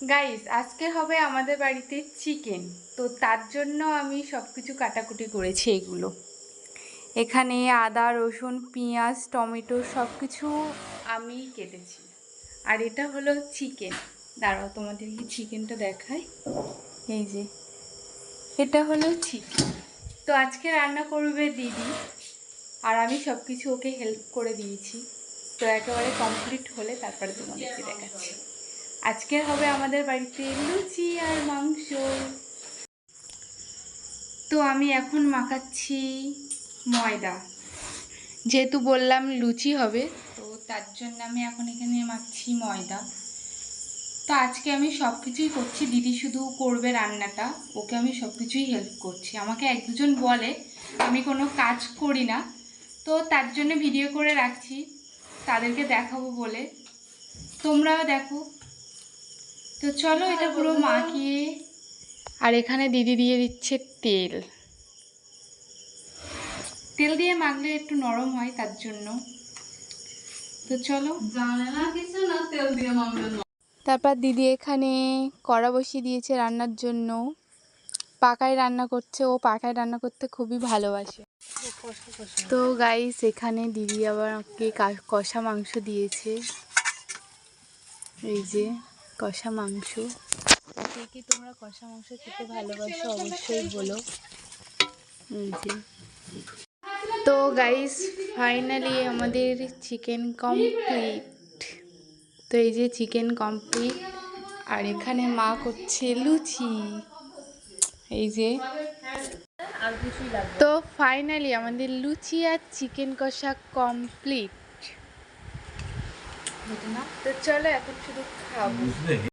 Guys, আজকে হবে আমাদের বাড়িতে চিকেন। তো তার জন্য আমি সব কিছু কাটাকুটি করেছি। এগুলো এখানে আদা, রসুন, পেঁয়াজ, টমেটো সব কিছু আমি কেটেছি। আর এটা হলো চিকেন। দাঁড়াও, তোমাদেরকে চিকেনটা দেখাই। এই যে এটা হলো চিকেন। তো আজকে রান্না করবে দিদি, আর আমি সব কিছু ওকে হেল্প করে দিয়েছি। তো একেবারে কমপ্লিট হলে তারপরে তোমাদেরকে দেখাচ্ছি। আজকে হবে আমাদের বাড়িতে লুচি আর মাংস। তো আমি এখন মাখাচ্ছি ময়দা, যেহেতু বললাম লুচি হবে, তো তার জন্য আমি এখন এখানে মাখছি ময়দা। তো আজকে আমি সব কিছুই করছি, দিদি শুধু করবে রান্নাটা। ওকে আমি সব কিছুই হেল্প করছি। আমাকে এক দুজন বলে আমি কোনো কাজ করি না, তো তার জন্য ভিডিও করে রাখছি তাদেরকে দেখাবো বলে। তোমরাও দেখো। তো চলো এটা পুরো মাখিয়ে, আর এখানে দিদি দিয়ে দিচ্ছে তেল। তেল দিয়ে মাখলে একটু নরম হয়, তার জন্য। তো চলো। তারপর দিদি এখানে কড়া বসিয়ে দিয়েছে রান্নার জন্য। পাকায় রান্না করছে, ও পাকায় রান্না করতে খুবই ভালোবাসে। তো গাইস, এখানে দিদি আবার আমাকে কষা মাংস দিয়েছে। এই যে কষা মাংস। কে কি তোমরা কষা মাংস খেতে ভালোবাসো অবশ্যই বলো। এই যে। তো গাইস, ফাইনালি আমাদের চিকেন কমপ্লিট। তো এই যে চিকেন কমপ্লিট, আর এখানে মা করছে লুচি। এই যে। তো ফাইনালি আমাদের লুচি আর চিকেন কষা কমপ্লিট। তো চলো এখন শুধু খাবো।